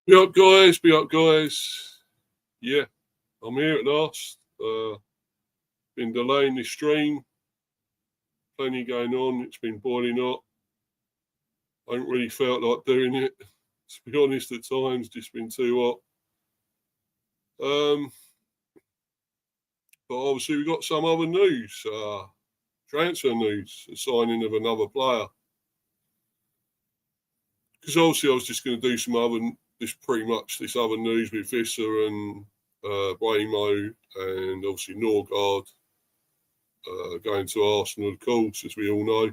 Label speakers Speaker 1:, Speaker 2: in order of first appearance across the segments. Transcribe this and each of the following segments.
Speaker 1: Be up, guys. Be up, guys. Yeah, I'm here at last. Been delaying this stream. Plenty going on. It's been boiling hot. I haven't really felt like doing it. To be honest, at times, just been too hot. But obviously, we've got some other news. Transfer news. The signing of another player. Because obviously, I was just going to do some other, this other news with Wissa and Mbeumo and obviously Norgarrd going to Arsenal, of course, as we all know.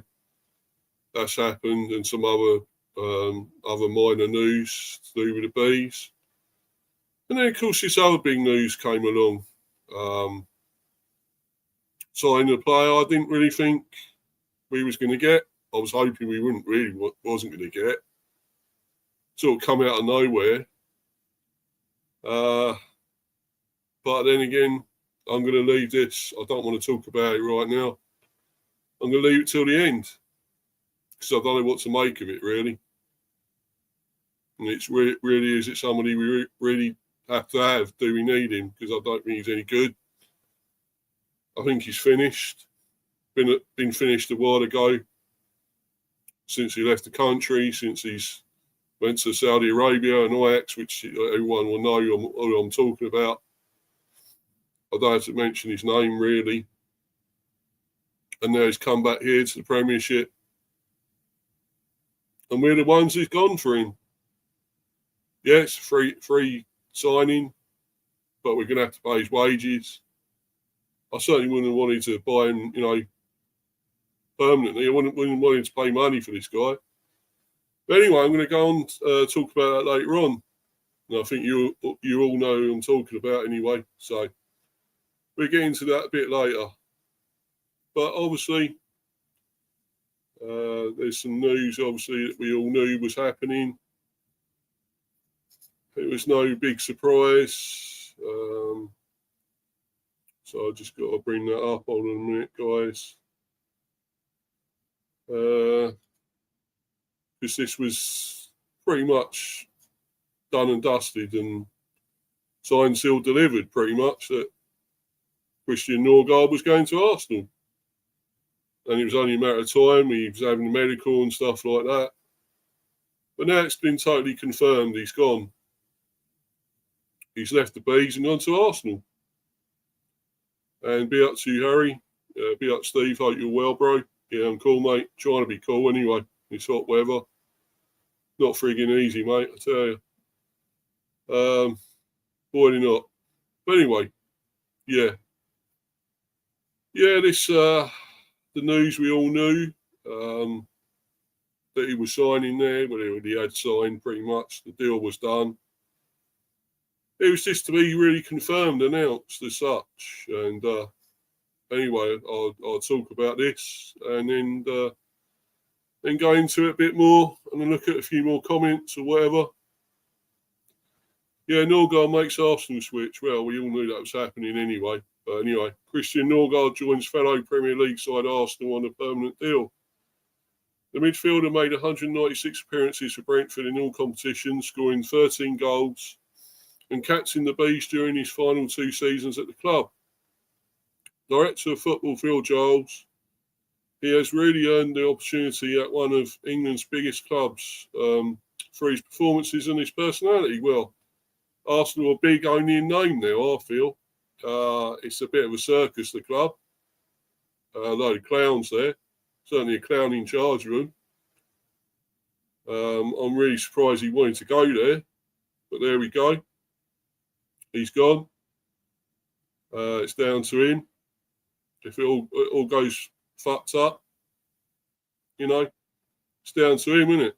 Speaker 1: That's happened, and some other minor news to do with the Bees. And then, of course, this other big news came along. Signing a player I didn't really think we was going to get. I was hoping we wasn't going to get. Sort of come out of nowhere. But then again, I'm going to leave this. I don't want to talk about it right now. I'm going to leave it till the end. Because I don't know what to make of it, really. And it's really, is it somebody we really have to have? Do we need him? Because I don't think he's any good. I think he's finished. Been finished a while ago. Since he left the country, since he's went to Saudi Arabia and Ajax, which everyone will know who I'm talking about. I don't have to mention his name, really. And now he's come back here to the Premiership. And we're the ones who's gone for him. Yes, free signing, but we're going to have to pay his wages. I certainly wouldn't have wanted to buy him, permanently. I wouldn't wanted to pay money for this guy. But anyway, I'm going to go on talk about that later on. And I think you all know who I'm talking about anyway. So we'll get into that a bit later. But obviously, there's some news, obviously, that we all knew was happening. It was no big surprise. So I just got to bring that up. Hold on a minute, guys. Because this was pretty much done and dusted and signed, sealed, delivered, pretty much, that Christian Norgarrd was going to Arsenal. And it was only a matter of time. He was having a medical and stuff like that. But now it's been totally confirmed he's gone. He's left the Bees and gone to Arsenal. And be up to you, Harry. Be up, Steve. Hope you're well, bro. Yeah, I'm cool, mate. Trying to be cool anyway. It's hot weather. Not frigging easy, mate, I tell you. Boiling hot. But anyway, yeah. Yeah, this, the news we all knew, that he was signing there, well, he had signed pretty much. The deal was done. It was just to be really confirmed, announced as such. And anyway, I'll talk about this and then go into it a bit more and then look at a few more comments or whatever. Yeah, Norgarrd makes Arsenal switch. Well, we all knew that was happening anyway. But anyway, Christian Norgarrd joins fellow Premier League side Arsenal on a permanent deal. The midfielder made 196 appearances for Brentford in all competitions, scoring 13 goals and captaining the Bees during his final 2 seasons at the club. Director of football Phil Giles, he has really earned the opportunity at one of England's biggest clubs for his performances and his personality. Well, Arsenal are big only in name now, I feel. It's a bit of a circus, the club. A load of clowns there. Certainly a clown in charge of them. I'm really surprised he wanted to go there. But there we go. He's gone. It's down to him. If it all goes fucked up, it's down to him, isn't it?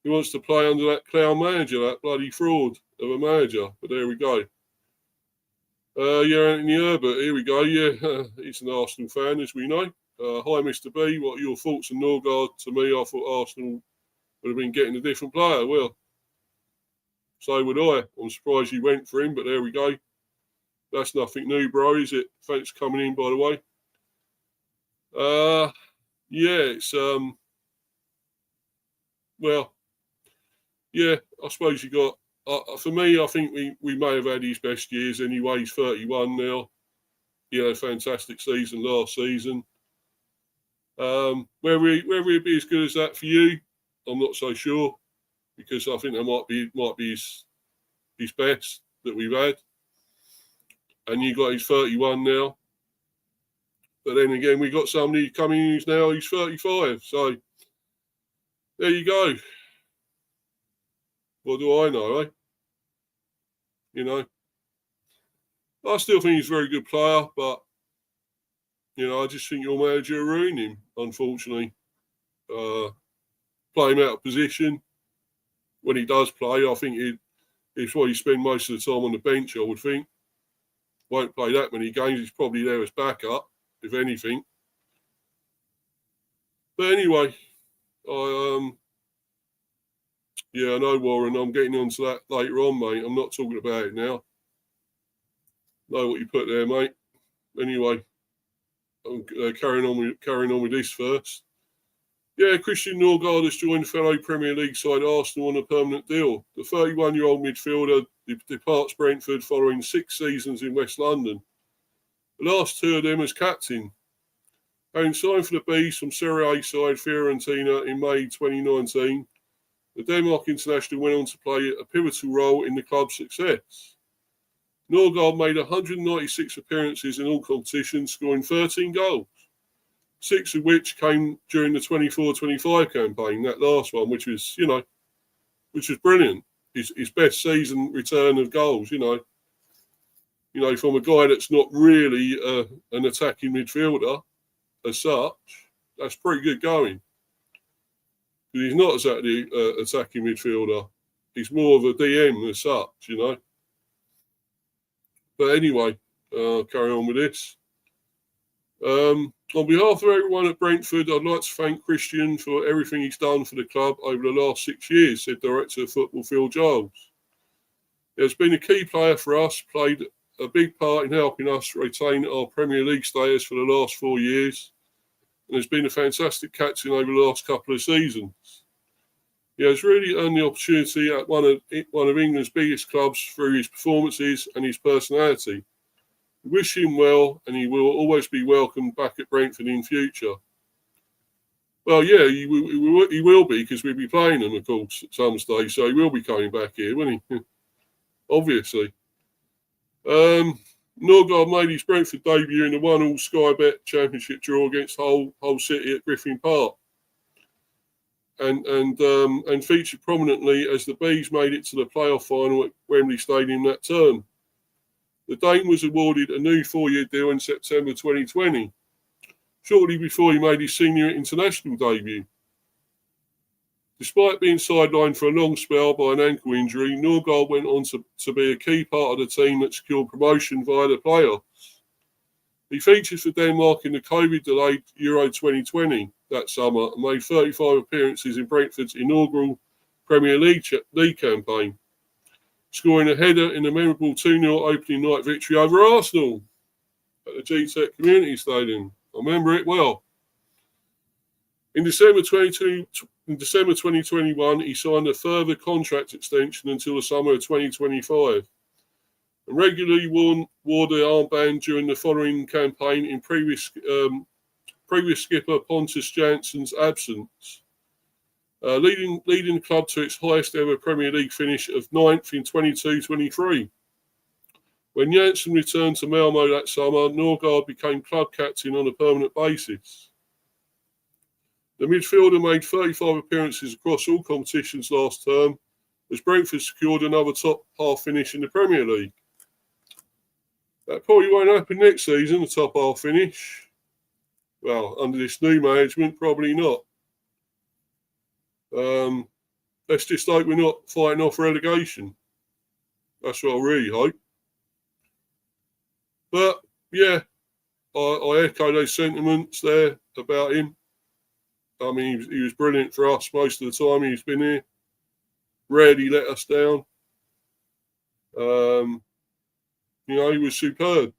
Speaker 1: He wants to play under that clown manager, that bloody fraud of a manager. But there we go. Yeah, Anthony Herbert, here we go. Yeah, he's an Arsenal fan, as we know. Hi, Mr. B. What are your thoughts on Norgarrd? To me, I thought Arsenal would have been getting a different player. Well, so would I. I'm surprised you went for him, but there we go. That's nothing new, bro, is it? Thanks for coming in, by the way. Yeah, it's well, yeah, I suppose you got. For me, I think we may have had his best years anyway. He's 31 now. He had a fantastic season last season. Whether he'd be as good as that for you, I'm not so sure, because I think that might be his best that we've had. And you got he's 31 now. But then again, we got somebody coming in who's now he's 35. So there you go. What do I know, eh? You know, I still think he's a very good player, but I just think your manager ruined him, unfortunately. Play him out of position. When he does play, I think it's why he spend most of the time on the bench, I would think. Won't play that many games. He's probably there as backup, if anything. But anyway, I know, Warren. I'm getting onto that later on, mate. I'm not talking about it now. Know what you put there, mate. Anyway, I'm carrying on with this first. Yeah, Christian Norgarrd has joined fellow Premier League side Arsenal on a permanent deal. The 31-year-old midfielder departs Brentford following 6 seasons in West London. The last 2 of them as captain. Having signed for the Bees from Serie A side Fiorentina in May 2019, the Denmark international went on to play a pivotal role in the club's success. Norgarrd made 196 appearances in all competitions, scoring 13 goals. 6 of which came during the 24-25 campaign, that last one, which was brilliant. His best season return of goals, from a guy that's not really an attacking midfielder as such. That's pretty good going. But he's not exactly an attacking midfielder. He's more of a DM as such, But anyway, carry on with this. On behalf of everyone at Brentford, I'd like to thank Christian for everything he's done for the club over the last 6 years, said Director of Football Phil Giles. He has been a key player for us, played a big part in helping us retain our Premier League status for the last 4 years, and has been a fantastic captain over the last couple of seasons. He has really earned the opportunity at one of England's biggest clubs through his performances and his personality. We wish him well, and he will always be welcomed back at Brentford in future. Well, yeah, he will be, because we'll be playing him, of course, at some stage, so he will be coming back here, won't he? Obviously. Norgarrd made his Brentford debut in the 1-1 Sky Bet Championship draw against Hull City at Griffin Park, and featured prominently as the Bees made it to the playoff final at Wembley Stadium that term. The Dane was awarded a new 4-year deal in September 2020, shortly before he made his senior international debut. Despite being sidelined for a long spell by an ankle injury, Norgarrd went on to be a key part of the team that secured promotion via the playoffs. He featured for Denmark in the COVID-delayed Euro 2020 that summer and made 35 appearances in Brentford's inaugural Premier League campaign, scoring a header in the memorable 2-0 opening night victory over Arsenal at the G-Tech Community Stadium. I remember it well. In December 2021, he signed a further contract extension until the summer of 2025, and regularly wore the armband during the following campaign in previous skipper Pontus Jansson's absence, leading the club to its highest ever Premier League finish of 9th in 22-23. When Jansson returned to Mbeumo that summer, Norgarrd became club captain on a permanent basis. The midfielder made 35 appearances across all competitions last term, as Brentford secured another top half finish in the Premier League. That probably won't happen next season, the top half finish. Well, under this new management, probably not. Let's just hope we're not fighting off relegation. That's what I really hope. But, yeah, I echo those sentiments there about him. I mean, he was brilliant for us most of the time he's been here. Rarely let us down. He was superb.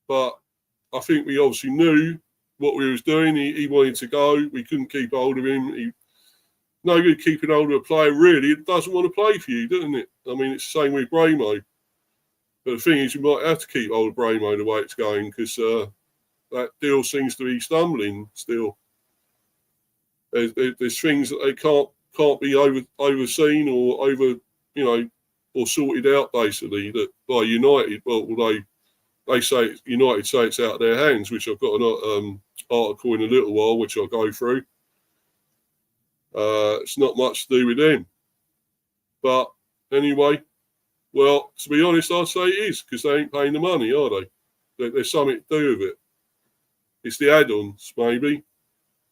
Speaker 1: But I think we obviously knew what we was doing. He wanted to go. We couldn't keep hold of him. no good keeping hold of a player, really, it doesn't want to play for you, doesn't it? I mean, it's the same with Mbeumo. But the thing is, you might have to keep hold of Mbeumo the way it's going, because that deal seems to be stumbling still. There's things that they can't be overseen or or sorted out, basically, that by United. Well, although they say United say it's out of their hands, which I've got an article in a little while, which I'll go through. It's not much to do with them. But anyway, well, to be honest, I'd say it is, because they ain't paying the money, are they? There's something to do with it. It's the add-ons, maybe.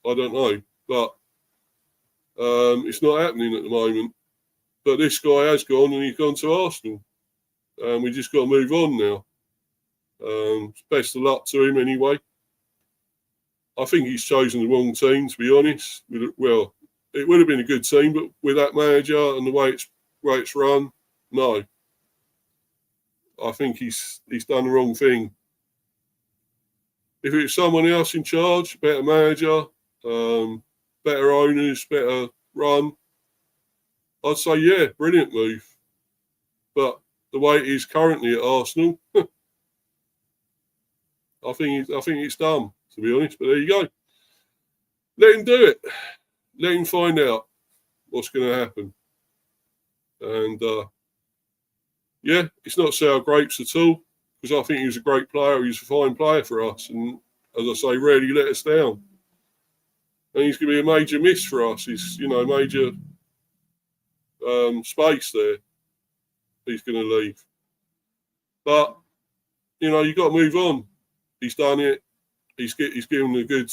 Speaker 1: I don't know. But it's not happening at the moment. But this guy has gone, and he's gone to Arsenal. We just got to move on now. Best of luck to him anyway. I think he's chosen the wrong team, to be honest. Well, it would have been a good team, but with that manager and the way it's run, no. I think he's done the wrong thing. If it was someone else in charge, better manager, better owners, better run, I'd say, yeah, brilliant move. But the way it is currently at Arsenal, I think it's dumb, to be honest. But there you go. Let him do it. Let him find out what's going to happen. And yeah, it's not sour grapes at all, because I think he was a great player. He was a fine player for us, and as I say, rarely let us down. And he's going to be a major miss for us. He's major space there. He's going to leave, but you've got to move on. He's done it. He's given a good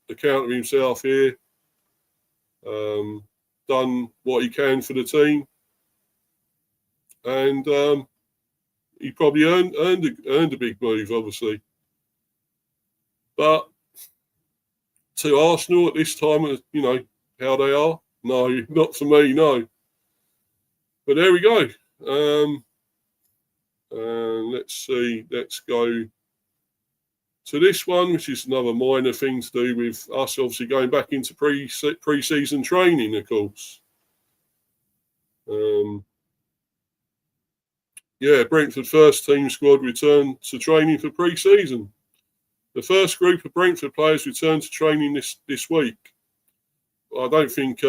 Speaker 1: account of himself here. Done what he can for the team, and he probably earned a big move, obviously. But to Arsenal at this time, how they are. No, not for me. No. But there we go. Let's see. Let's go to this one, which is another minor thing to do with us, obviously going back into pre-season training, of course. Brentford first team squad returned to training for pre-season. The first group of Brentford players returned to training this week. I don't think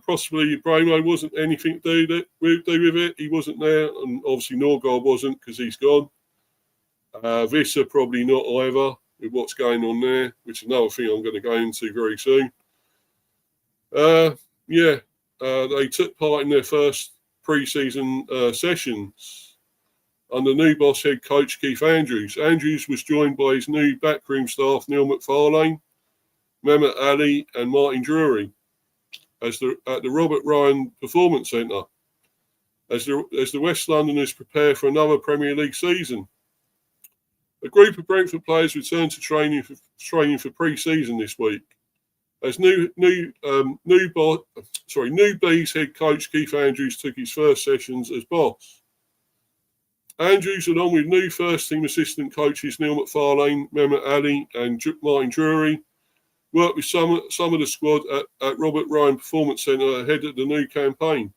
Speaker 1: possibly Mbeumo wasn't anything to do with it. He wasn't there, and obviously Norgarrd wasn't, because he's gone. Wissa probably not either, with what's going on there, which is another thing I'm going to go into very soon. They took part in their first pre-season sessions under new boss head coach Keith Andrews. Andrews was joined by his new backroom staff, Neil McFarlane, Mehmet Ali and Martin Drury at the Robert Ryan Performance Centre as the West Londoners prepare for another Premier League season. A group of Brentford players returned to training for pre-season this week, as new Bees head coach Keith Andrews took his first sessions as boss. Andrews, along with new first team assistant coaches Neil McFarlane, Mehmet Ali, and Martin Drury, worked with some of the squad at Robert Ryan Performance Centre ahead of the new campaign.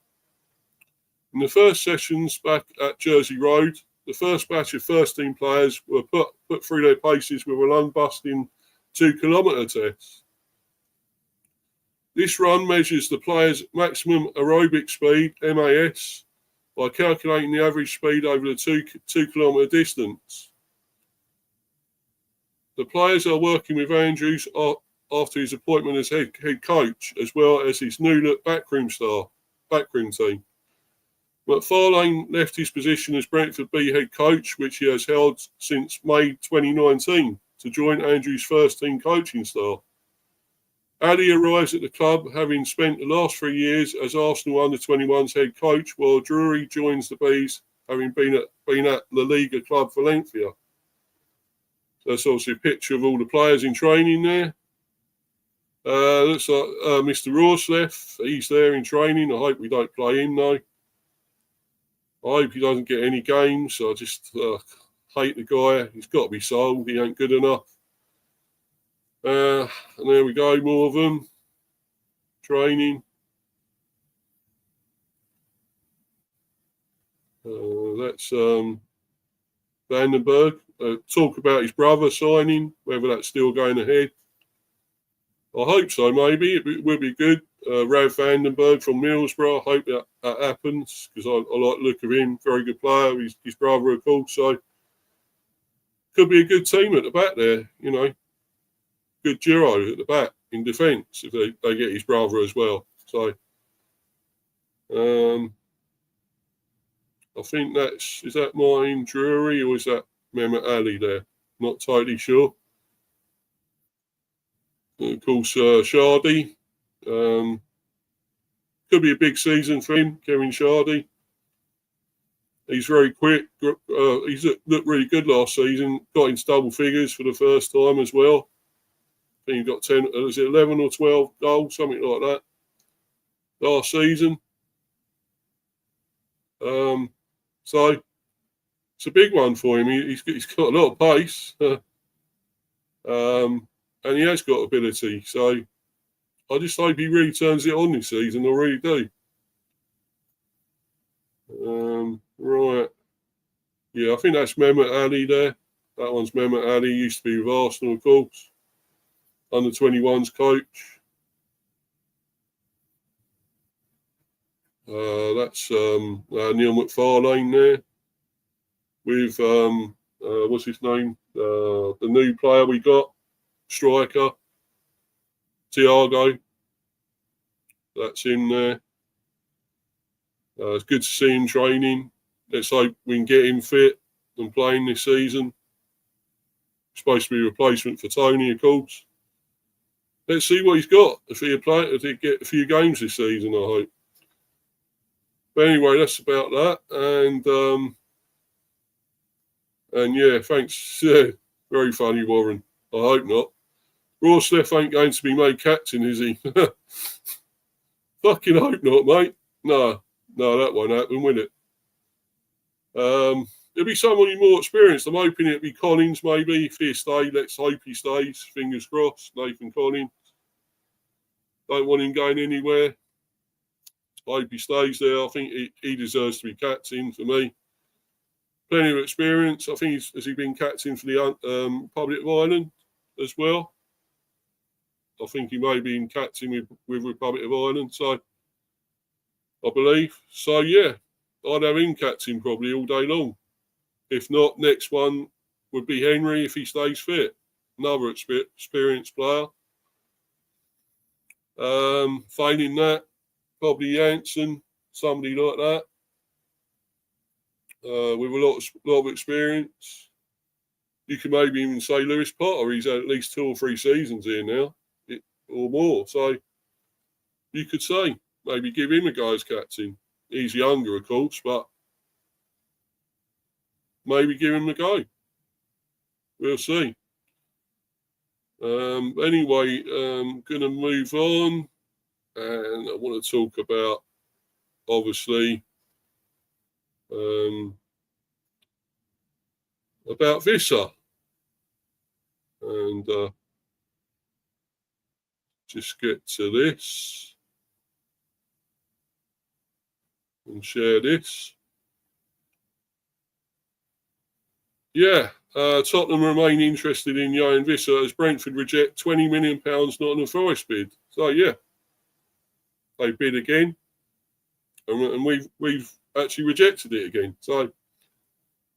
Speaker 1: In the first sessions back at Jersey Road, the first batch of first team players were put through their paces with a lung-busting 2-kilometre test. This run measures the player's maximum aerobic speed, MAS, by calculating the average speed over the 2-kilometre distance. The players are working with Andrews after his appointment as head coach, as well as his new-look backroom team. McFarlane left his position as Brentford B head coach, which he has held since May 2019, to join Andrews' first team coaching staff. Ali arrives at the club having spent the last 3 years as Arsenal under-21s head coach, while Drury joins the Bees having been at La Liga club Valencia. So that's obviously a picture of all the players in training there. Looks like Mr. Rorsleff, he's there in training. I hope we don't play him though. I hope he doesn't get any games. I just hate the guy. He's got to be sold. He ain't good enough. And there we go, more of them. Training. That's Vandenberg. Talk about his brother signing, whether that's still going ahead. I hope so, maybe. It would be good. Rav Vandenberg from Middlesbrough. I hope that happens because I like the look of him. Very good player. His brother, of course. So could be a good team at the back there, you know. Good duo at the back in defence if they get his brother as well. So I think is that Martin Drury or is that Mehmet Ali there? Not totally sure. Of course, Shardy. Could be a big season for him, Kevin Shardy. He's very quick. He's looked really good last season. Got into double figures for the first time as well. I think he got 11 or 12 goals, something like that, last season. So it's a big one for him. He's got a lot of pace, and he has got ability. So I just hope he really turns it on this season. I really do. Right. Yeah, I think that's Mehmet Ali there. That one's Mehmet Ali. Used to be with Arsenal, of course. Under 21s coach. That's Neil McFarlane there. With, what's his name? The new player we got. Striker. Thiago. That's him there. It's good to see him training. Let's hope we can get him fit and playing this season. Supposed to be a replacement for Tony, of course. Let's see what he's got. If he get a few games this season, I hope. But anyway, that's about that. And yeah, thanks. Very funny, Warren. I hope not. Rawsleff ain't going to be made captain, is he? Fucking hope not, mate. No, that won't happen, will it? It'll be someone more experienced. I'm hoping it'll be Collins, maybe. If he stays, let's hope he stays. Fingers crossed. Nathan Collins. Don't want him going anywhere. I hope he stays there. I think he deserves to be captain for me. Plenty of experience. I think has he been captain for the Republic of Ireland as well? I think he may have been captain with Republic of Ireland. So I believe. So yeah, I'd have him captain probably all day long. If not, next one would be Henry if he stays fit. Another experienced player. Failing that, probably Janssen, somebody like that. With a lot of experience. You can maybe even say Lewis Potter. He's had at least 2 or 3 seasons here now, or more. So you could say maybe give him a go as captain. He's younger, of course, but maybe give him a go. We'll see. Anyway, going to move on, and I want to talk about, obviously, about Wissa. And just get to this and share this. Yeah, Tottenham remain interested in Johan Wissa as Brentford reject £20 million Nottingham Forest bid. So yeah, they bid again, and we've actually rejected it again. So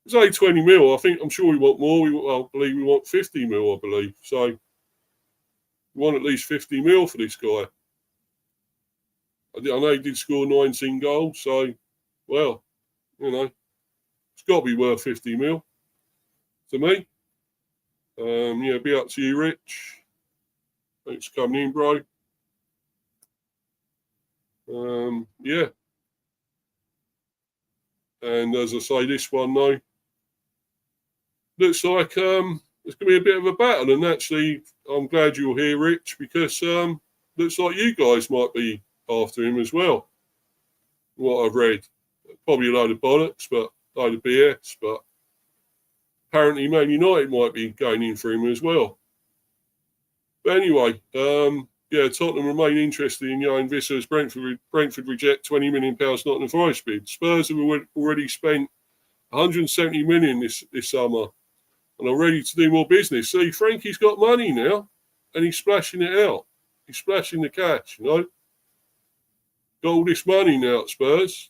Speaker 1: it's only 20 mil. I'm sure we want more. I believe we want 50 mil. I believe so. We want at least 50 mil for this guy. I know he did score 19 goals. So, well, it's got to be worth 50 mil. To me, yeah, be up to you, Rich. Thanks for coming in, bro. Yeah. And as I say, this one though, looks like it's going to be a bit of a battle. And actually, I'm glad you're here, Rich, because looks like you guys might be after him as well. What I've read, probably a load of bollocks, but a load of BS, but. Apparently, Man United might be going in for him as well. But anyway, Tottenham remain interested in Johan Wissa as Brentford reject £20 million Nottingham Forest bid. Spurs have already spent 170 million this summer and are ready to do more business. See, Frankie's got money now and he's splashing it out. He's splashing the cash, you know. Got all this money now at Spurs.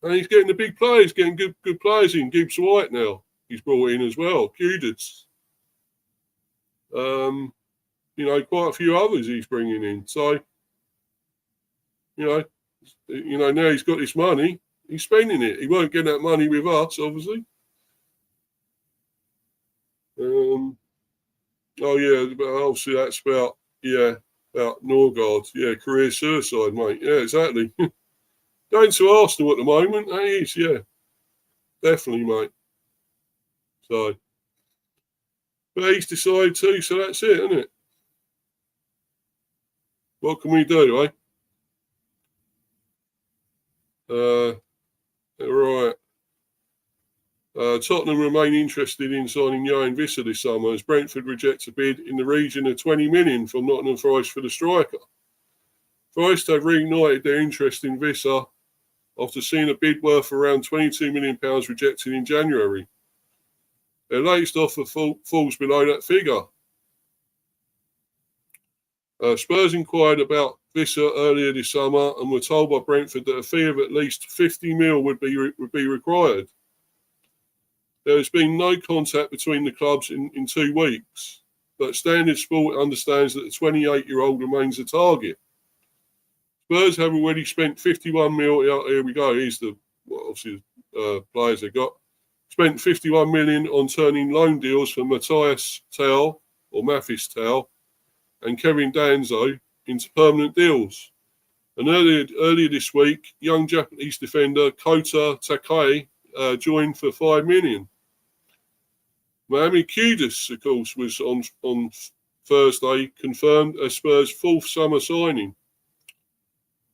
Speaker 1: And he's getting the big players, getting good players in. Gibbs White now, he's brought in as well. Kudus. Quite a few others he's bringing in. So, now he's got this money. He's spending it. He won't get that money with us, obviously. But obviously that's about Norgarrd. Yeah, career suicide, mate. Yeah, exactly. Going to Arsenal at the moment, that is, yeah. Definitely, mate. So, but he's decided to, so that's it, isn't it? What can we do, eh? Right. Tottenham remain interested in signing Johan Wissa this summer as Brentford rejects a bid in the region of 20 million from Nottingham Forest for the striker. Forest have reignited their interest in Wissa after seeing a bid worth around £22 million rejected in January. Their latest offer falls below that figure. Spurs inquired about Wissa earlier this summer and were told by Brentford that a fee of at least 50 mil would be required. There has been no contact between the clubs in 2 weeks, but Standard Sport understands that the 28-year-old remains a target. Spurs have already spent 51 mil. Here we go. Here's the players they got. Spent 51 million on turning loan deals for Matthias Tell and Kevin Danzo into permanent deals. And earlier this week, young Japanese defender Kota Takai joined for 5 million. Mohamed Kudus, of course, was on Thursday confirmed as Spurs' 4th summer signing,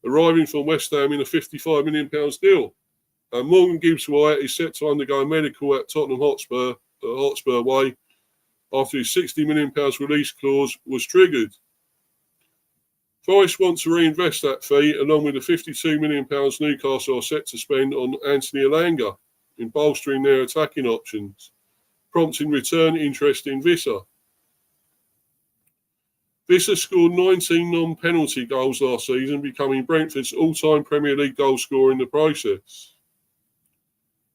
Speaker 1: arriving from West Ham in a £55 million deal. And Morgan Gibbs White is set to undergo a medical at Tottenham Hotspur Way after his £60 million release clause was triggered. Forest want to reinvest that fee along with the £52 million Newcastle are set to spend on Anthony Elanga in bolstering their attacking options, prompting return interest in Wissa. Wissa scored 19 non-penalty goals last season, becoming Brentford's all-time Premier League goal scorer in the process.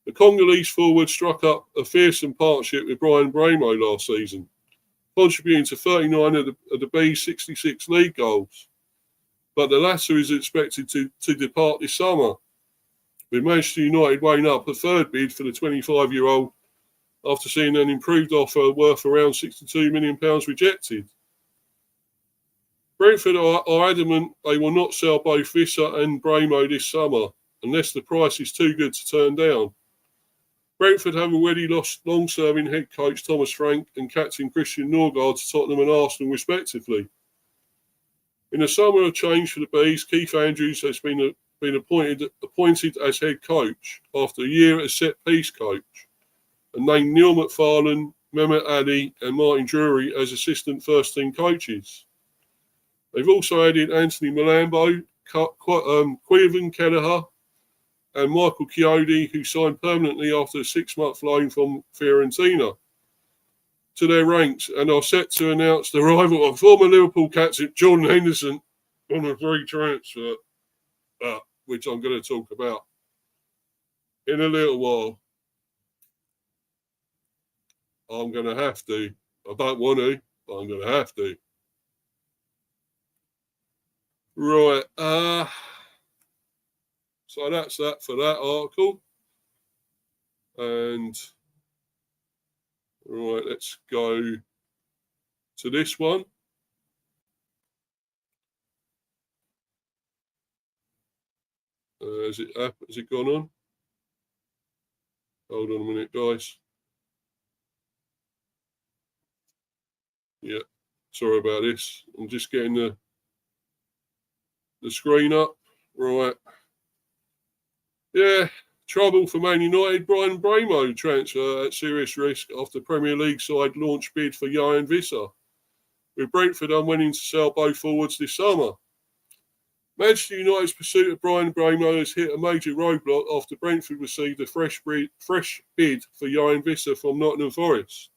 Speaker 1: The Congolese forward struck up a fearsome partnership with Mbeumo last season, contributing to 39 of the B's 66 league goals. But the latter is expected to depart this summer, with Manchester United weighing up a third bid for the 25-year-old after seeing an improved offer worth around £62 million rejected. Brentford are adamant they will not sell both Wissa and Mbeumo this summer unless the price is too good to turn down. Brentford have already lost long-serving head coach Thomas Frank and captain Christian Norgarrd to Tottenham and Arsenal respectively. In the summer of change for the Bees, Keith Andrews has been appointed as head coach after a year as set-piece coach, and named Neil McFarlane, Mehmet Ali and Martin Drury as assistant first-team coaches. They've also added Anthony Malambo, Quiven Kelleher and Michael Chiodi, who signed permanently after a 6-month loan from Fiorentina, to their ranks and are set to announce the arrival of former Liverpool captain Jordan Henderson on a free transfer, which I'm going to talk about in a little while. I'm going to have to. I don't want to, but I'm going to have to. Right. So that's that for that article. And right, let's go to this one. Has it gone on? Hold on a minute, guys. Yeah, sorry about this. I'm just getting the screen up. Right. Yeah, trouble for Man United. Brian Mbeumo transfer at serious risk after Premier League side launch bid for Johan Wissa. with Brentford unwilling to sell both forwards this summer. Manchester United's pursuit of Brian Mbeumo has hit a major roadblock after Brentford received a fresh bid for Johan Wissa from Nottingham Forest,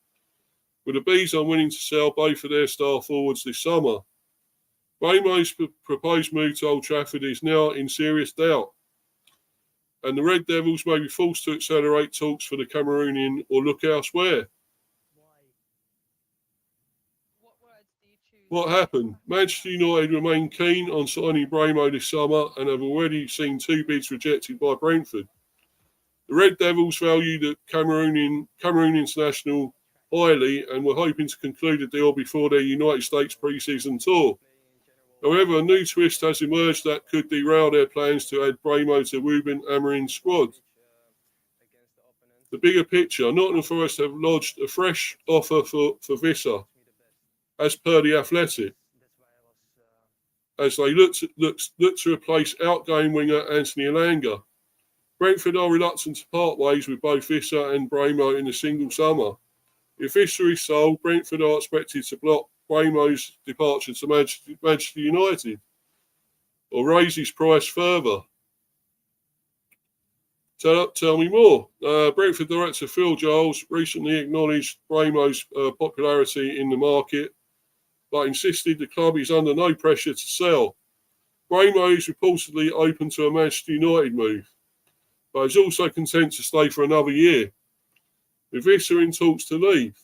Speaker 1: with the Bees unwilling to sell both of their star forwards this summer. Mbeumo's proposed move to Old Trafford is now in serious doubt, and the Red Devils may be forced to accelerate talks for the Cameroonian or look elsewhere. What happened? Manchester United remain keen on signing Mbeumo this summer and have already seen 2 bids rejected by Brentford. The Red Devils value the Cameroon international highly and were hoping to conclude the deal before their United States pre-season tour. However, a new twist has emerged that could derail their plans to add Mbeumo to Ruben Amorim's squad. The bigger picture, Nottingham Forest have lodged a fresh offer for Wissa, as per The Athletic, as they look to replace outgoing winger Anthony Elanga. Brentford are reluctant to part ways with both Wissa and Mbeumo in a single summer. If Wissa is sold, Brentford are expected to block Mbeumo's departure to Manchester United or raise his price further. Tell me more. Brentford director Phil Giles recently acknowledged Mbeumo's popularity in the market, but insisted the club is under no pressure to sell. Mbeumo is reportedly open to a Manchester United move, but is also content to stay for another year. With Wissa in talks to leave,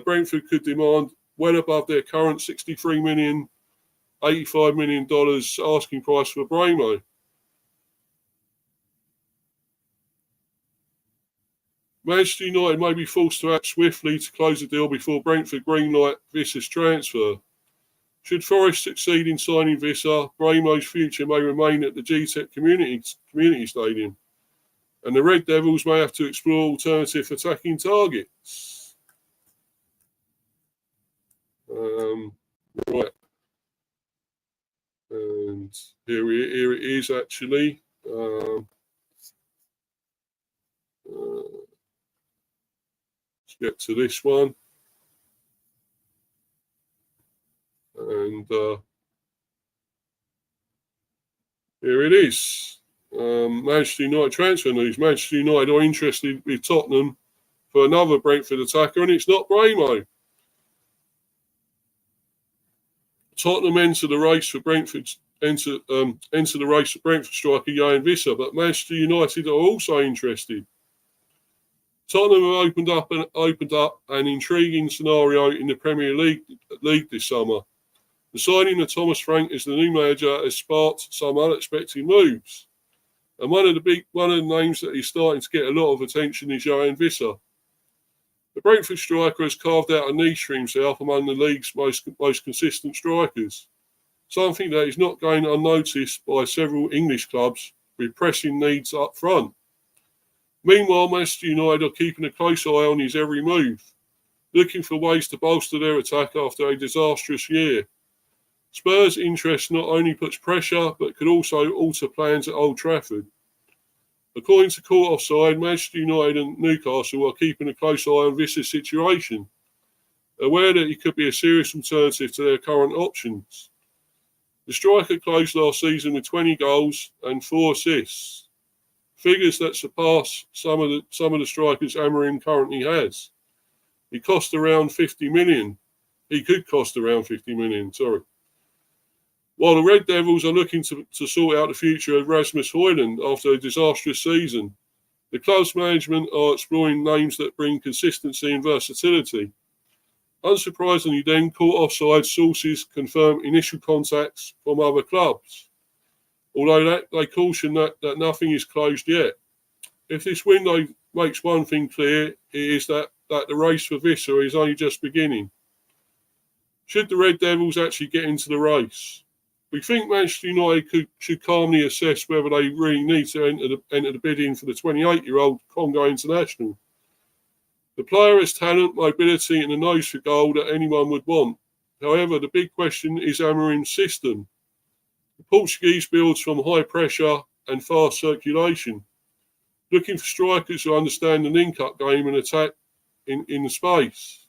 Speaker 1: Brentford could demand well above their current $63 million, $85 million asking price for Mbeumo. Manchester United may be forced to act swiftly to close the deal before Brentford greenlight Vissa's transfer. Should Forest succeed in signing Wissa, Mbeumo's future may remain at the GTEC Community Stadium, and the Red Devils may have to explore alternative attacking targets. Right. And here it is, actually. Let's get to this one. And here it is. Manchester United transfer news. Manchester United are interested with Tottenham for another Brentford attacker, and it's not Mbeumo. Tottenham enter the race for Brentford striker Johan Wissa, but Manchester United are also interested. Tottenham have opened up an intriguing scenario in the Premier League this summer. The signing of Thomas Frank as the new manager has sparked some unexpected moves, and one of the names that is starting to get a lot of attention is Johan Wissa. The Brentford striker has carved out a niche for himself among the league's most consistent strikers, something that is not going unnoticed by several English clubs with pressing needs up front. Meanwhile, Manchester United are keeping a close eye on his every move, looking for ways to bolster their attack after a disastrous year. Spurs' interest not only puts pressure, but could also alter plans at Old Trafford. According to Court Offside, Manchester United and Newcastle are keeping a close eye on Vissa's situation, aware that he could be a serious alternative to their current options. The striker closed last season with 20 goals and 4 assists, figures that surpass some of the strikers Amorim currently has. He could cost around 50 million. While the Red Devils are looking to sort out the future of Rasmus Højlund after a disastrous season, the club's management are exploring names that bring consistency and versatility. Unsurprisingly then, Court Offside sources confirm initial contacts from other clubs, although they caution that nothing is closed yet. If this window makes one thing clear, it is that the race for Wissa is only just beginning. Should the Red Devils actually get into the race? We think Manchester United should calmly assess whether they really need to enter the bidding for the 28-year-old Congo international. The player has talent, mobility and a nose for goal that anyone would want. However, the big question is Amorim's system. The Portuguese builds from high pressure and fast circulation, looking for strikers who understand the link-up game and attack in the space.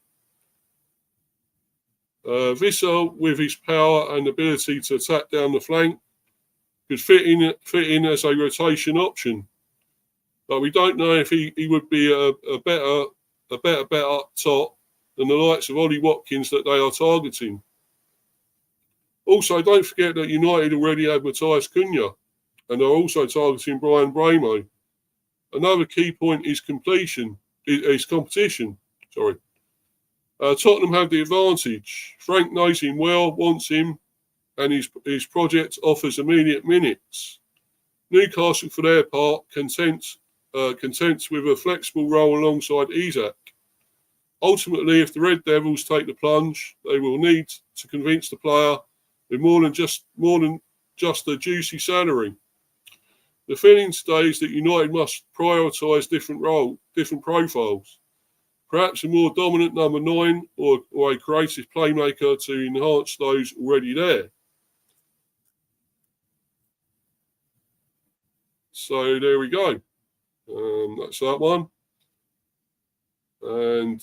Speaker 1: Wissa, with his power and ability to attack down the flank, could fit in as a rotation option. But we don't know if he would be a better bet up top than the likes of Ollie Watkins that they are targeting. Also, don't forget that United already advertised Cunha and are also targeting Brian Mbeumo. Another key point is competition. Sorry. Tottenham have the advantage. Frank knows him well, wants him, and his project offers immediate minutes. Newcastle, for their part, content with a flexible role alongside Isak. Ultimately, if the Red Devils take the plunge, they will need to convince the player with more than just a juicy salary. The feeling today is that United must prioritise different profiles. Perhaps a more dominant number 9 or a creative playmaker to enhance those already there. So there we go. That's that one. And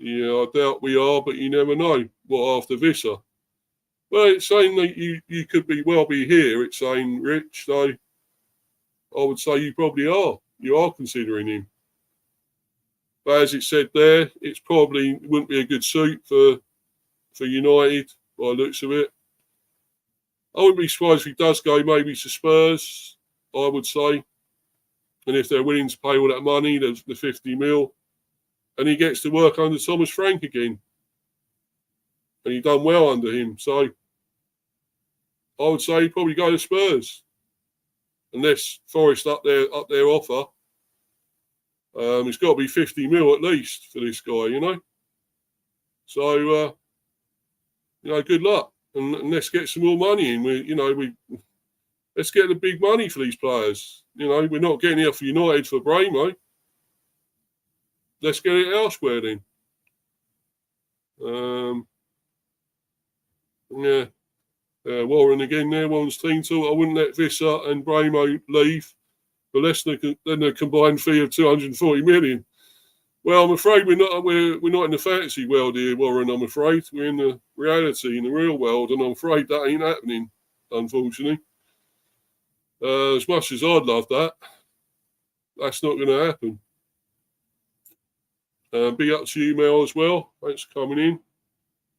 Speaker 1: I doubt we are, but you never know. What after Wissa? Well, it's saying that you could well be here. It's saying, Rich, so I would say you probably are. You are considering him. But as it said there, it's probably wouldn't be a good suit for United by the looks of it. I wouldn't be surprised if he does go maybe to Spurs, I would say. And if they're willing to pay all that money, the 50 mil, and he gets to work under Thomas Frank again. And he done well under him. So I would say he'd probably go to Spurs. Unless Forest up their offer. It's got to be 50 mil at least for this guy, So, good luck. And let's get some more money in. Let's get the big money for these players. We're not getting it for United for Mbeumo. Let's get it elsewhere then. Warren again there. Warren's team talk. I wouldn't let Wissa and Mbeumo leave for less than a combined fee of 240 million. Well, I'm afraid we're not in the fantasy world here, Warren. I'm afraid we're in the reality, in the real world, and I'm afraid that ain't happening, unfortunately. As much as I'd love that, that's not going to happen. Big up to you, Mel, as well. Thanks for coming in.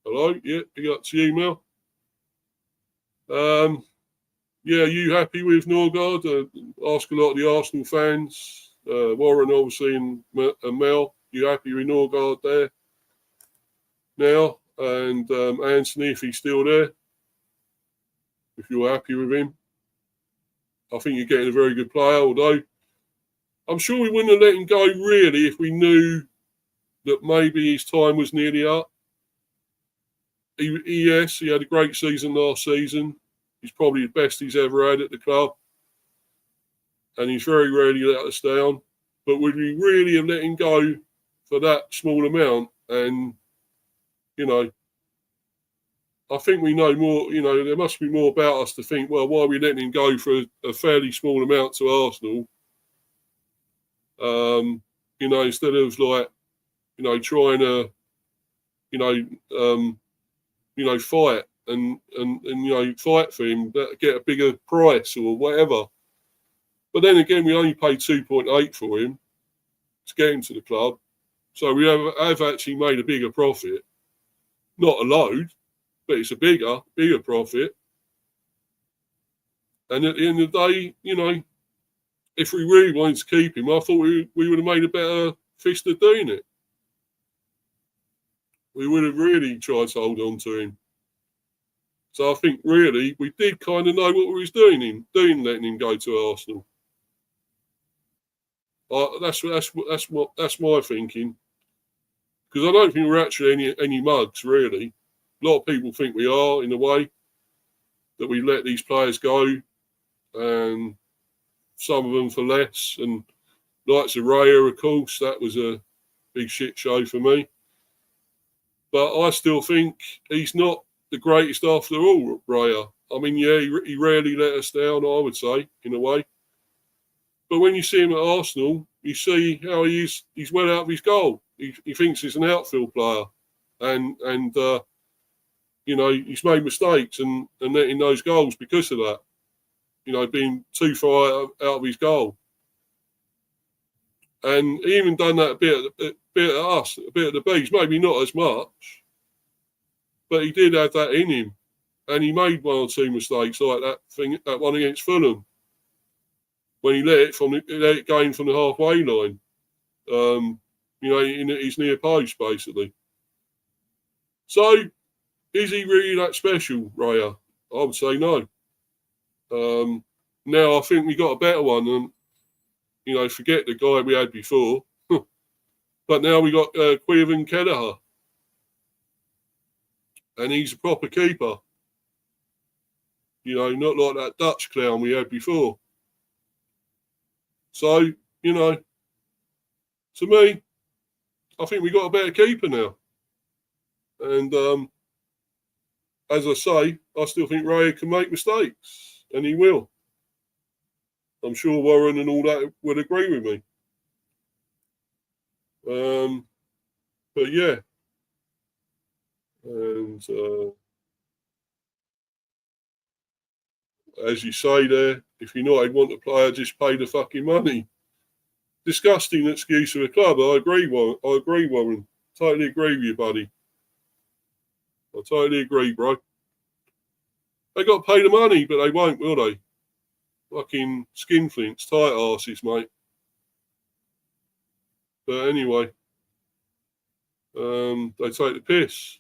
Speaker 1: Hello, big up to you, Mel. You happy with Norgarrd? Ask a lot of the Arsenal fans. Warren, obviously, and Mel, you happy with Norgarrd there now? And Anthony, if he's still there, if you're happy with him. I think you're getting a very good player, although I'm sure we wouldn't have let him go, really, if we knew that maybe his time was nearly up. He had a great season last season. He's probably the best he's ever had at the club. And he's very rarely let us down. But would we really have let him go for that small amount? And, I think we know more, there must be more about us to think, well, why are we letting him go for a fairly small amount to Arsenal? Instead of trying to, fight and fight for him, get a bigger price or whatever. But then again, we only paid 2.8 for him to get him to the club. So we have actually made a bigger profit. Not a load, but it's a bigger profit. And at the end of the day, if we really wanted to keep him, I thought we would have made a better fist of doing it. We would have really tried to hold on to him. So I think really we did kind of know what we was doing letting him go to Arsenal. That's my thinking. Because I don't think we're actually any mugs, really. A lot of people think we are, in a way, that we let these players go, and some of them for less. And likes of Raya, of course, that was a big shit show for me. But I still think he's not the greatest after all, Raya. I mean, he rarely let us down, I would say, in a way. But when you see him at Arsenal, you see how he's well out of his goal. He thinks he's an outfield player. and you know, he's made mistakes and letting those goals because of that. You know, being too far out of his goal. And he even done that a bit at us, a bit at the Bees, maybe not as much, but he did have that in him. And he made one or two mistakes like that one against Fulham, when he let it go in from the halfway line. You know, in his near post, basically. So, is he really that special, Raya? I would say no. Now I think we got a better one, and you know, forget the guy we had before. But now we got Quiven Kelleher, and he's a proper keeper. You know, not like that Dutch clown we had before. So, you know, to me, I think we got a better keeper now. And as I say, I still think Raya can make mistakes, and he will. I'm sure Warren and all that would agree with me. But yeah. And as you say there, if United want a player, just pay the fucking money. Disgusting excuse of a club. I agree, Warren. Totally agree with you, buddy. I totally agree, bro. They got to pay the money, but they won't, will they? Fucking skinflints, tight arses, mate. But anyway, they take the piss.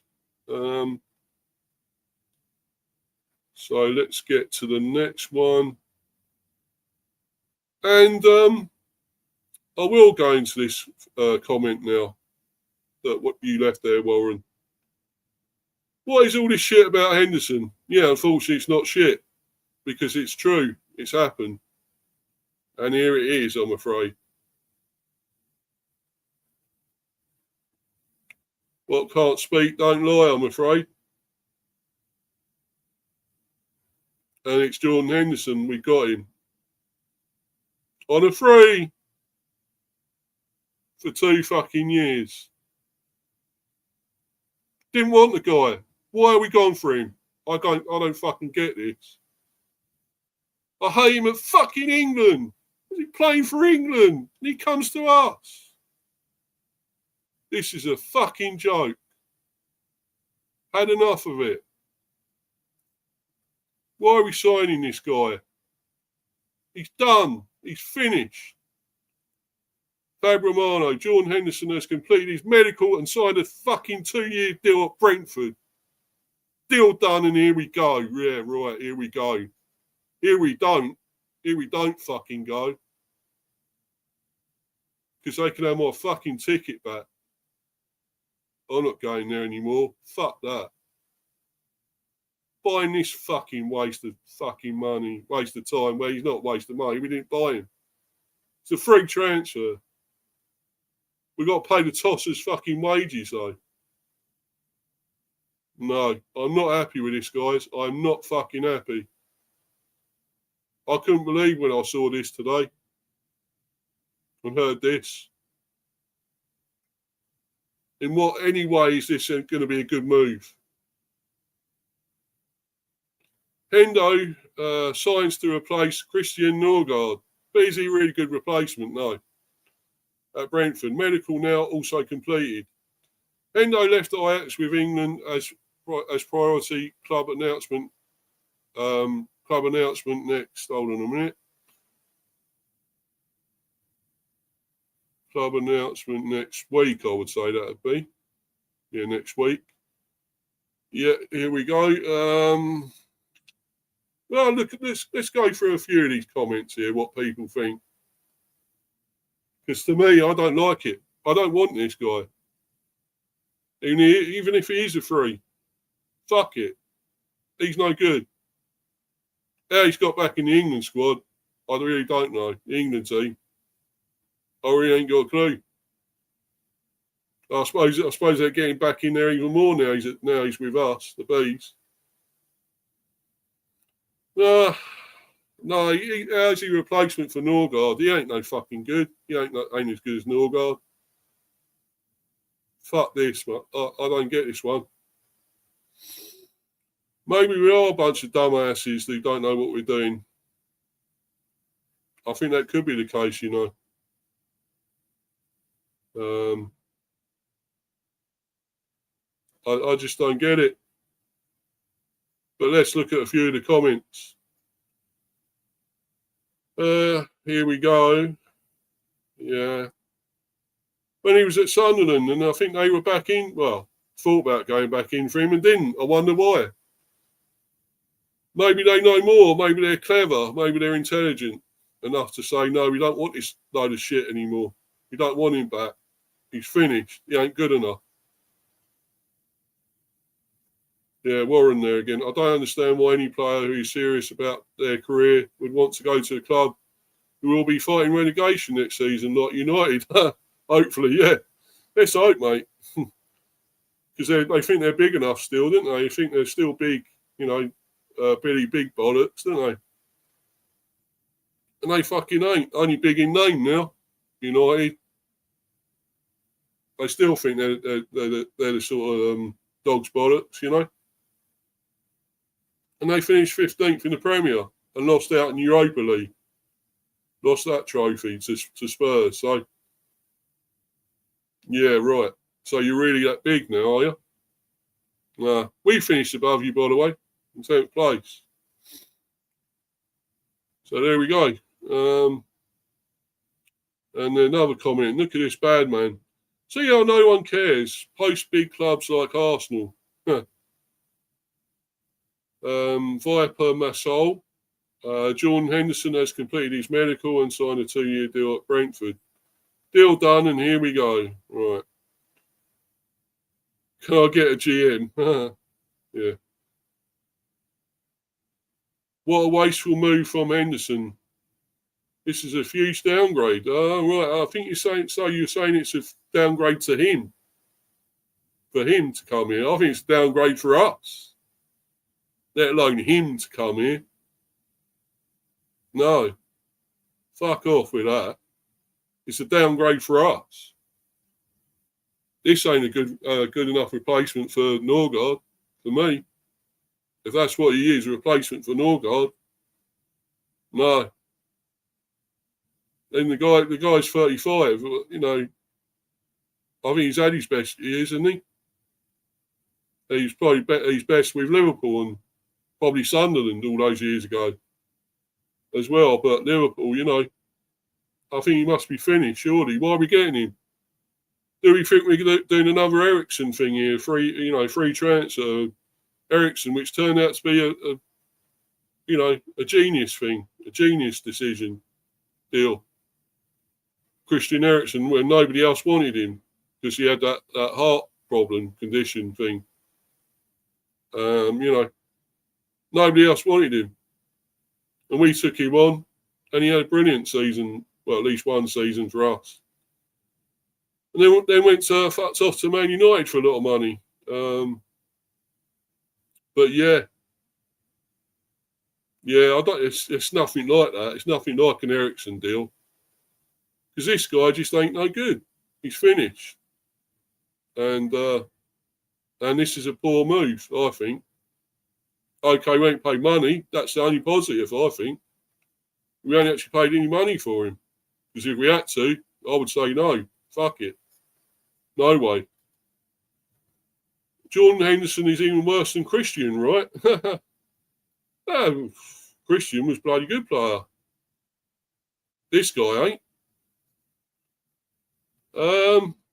Speaker 1: So let's get to the next one. And I will go into this comment now, that what you left there, Warren. What is all this shit about Henderson? Yeah, unfortunately, it's not shit, because it's true. It's happened. And here it is, I'm afraid. What can't speak, don't lie, I'm afraid. And it's Jordan Henderson, we got him. On a free for 2 fucking years. Didn't want the guy. Why are we gone for him? I don't fucking get this. I hate him at fucking England. He's playing for England. And he comes to us. This is a fucking joke. Had enough of it. Why are we signing this guy? He's done. He's finished. Fab Romano, Jordan Henderson has completed his medical and signed a fucking 2-year deal at Brentford. Deal done, and here we go. Yeah, right, here we go. Here we don't fucking go. Because they can have my fucking ticket back. I'm not going there anymore. Fuck that. Buying this fucking waste of fucking money, waste of time. Well, he's not wasting money. We didn't buy him. It's a free transfer. We've got to pay the tossers fucking wages, though. No, I'm not happy with this, guys. I'm not fucking happy. I couldn't believe when I saw this today and heard this. In what any way is this going to be a good move? Hendo signs to replace Christian Norgarrd. But is he a really good replacement? No. At Brentford. Medical now also completed. Hendo left Ajax with England as priority. Club announcement next. Hold on a minute. Club announcement next week, I would say that would be. Yeah, next week. Yeah, here we go. Well, look, let's go through a few of these comments here, what people think. Because to me, I don't like it. I don't want this guy. Even if he is a free. Fuck it. He's no good. How he's got back in the England squad, I really don't know. The England team. I really ain't got a clue. I suppose they're getting back in there even more now. He's with us, the Bees. No, how's he replacement for Norgarrd? He ain't no fucking good. He ain't as good as Norgarrd. Fuck this, man. I don't get this one. Maybe we are a bunch of dumbasses who don't know what we're doing. I think that could be the case, you know. I just don't get it. But let's look at a few of the comments. Here we go. Yeah. When he was at Sunderland, and I think they were back in, well, thought about going back in for him and didn't. I wonder why. Maybe they know more. Maybe they're clever. Maybe they're intelligent enough to say, no, we don't want this load of shit anymore. We don't want him back. He's finished. He ain't good enough. Yeah, Warren there again. I don't understand why any player who is serious about their career would want to go to a club who will be fighting relegation next season, like United. Hopefully, yeah. Let's hope, mate. Because they think they're big enough still, don't they? They think they're still big, you know, Billy Big Bollocks, don't they? And they fucking ain't. Only big in name now, United. They still think they're the sort of dog's bollocks, you know? And they finished 15th in the Premier and lost out in Europa League. Lost that trophy to Spurs. So, yeah, right. So you're really that big now, are you? Nah. We finished above you, by the way, in 10th place. So there we go. And another comment. Look at this bad man. See how no one cares. Post big clubs like Arsenal. Viper Massol. Jordan Henderson has completed his medical and signed a 2-year deal at Brentford. Deal done, and here we go. Right. Can I get a GM? Yeah. What a wasteful move from Henderson. This is a huge downgrade. Oh, right. I think you're saying it's a downgrade to him. For him to come here. I think it's a downgrade for us. Let alone him to come here. No. Fuck off with that. It's a downgrade for us. This ain't a good enough replacement for Norgarrd, for me. If that's what he is, a replacement for Norgarrd. No. And the guy's 35, you know. I think he's had his best years, hasn't he? He's probably he's best with Liverpool and probably Sunderland all those years ago as well. But Liverpool, you know, I think he must be finished, surely. Why are we getting him? Do we think we're doing another Ericsson thing here? Free transfer Ericsson, which turned out to be a genius thing, a genius decision deal. Christian Eriksen, when nobody else wanted him because he had that heart problem condition thing. Nobody else wanted him. And we took him on, and he had a brilliant season, well, at least one season for us. And then went fucked off to Man United for a lot of money. But yeah, it's nothing like that. It's nothing like an Ericsson deal. Because this guy just ain't no good. He's finished. And this is a poor move, I think. Okay, we ain't paid money. That's the only positive, I think. We ain't actually paid any money for him. Because if we had to, I would say no. Fuck it. No way. Jordan Henderson is even worse than Christian, right? No, Christian was a bloody good player. This guy ain't.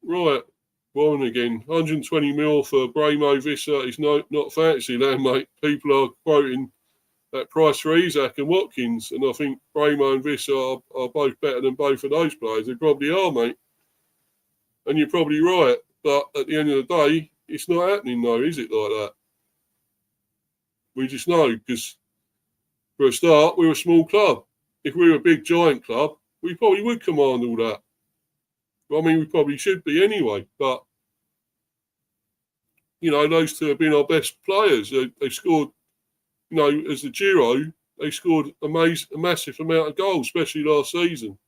Speaker 1: Right. Warren again. 120 mil for Mbeumo. Wissa is not fantasy land, mate. People are quoting that price for Isaac and Watkins, and I think Mbeumo and Wissa are both better than both of those players. They probably are, mate. And you're probably right. But at the end of the day, it's not happening, though, is it, like that? We just know, because for a start, we're a small club. If we were a big, giant club, we probably would command all that. I mean, we probably should be anyway. But, you know, those two have been our best players. They scored, you know, as the Giro, they scored a massive amount of goals, especially last season.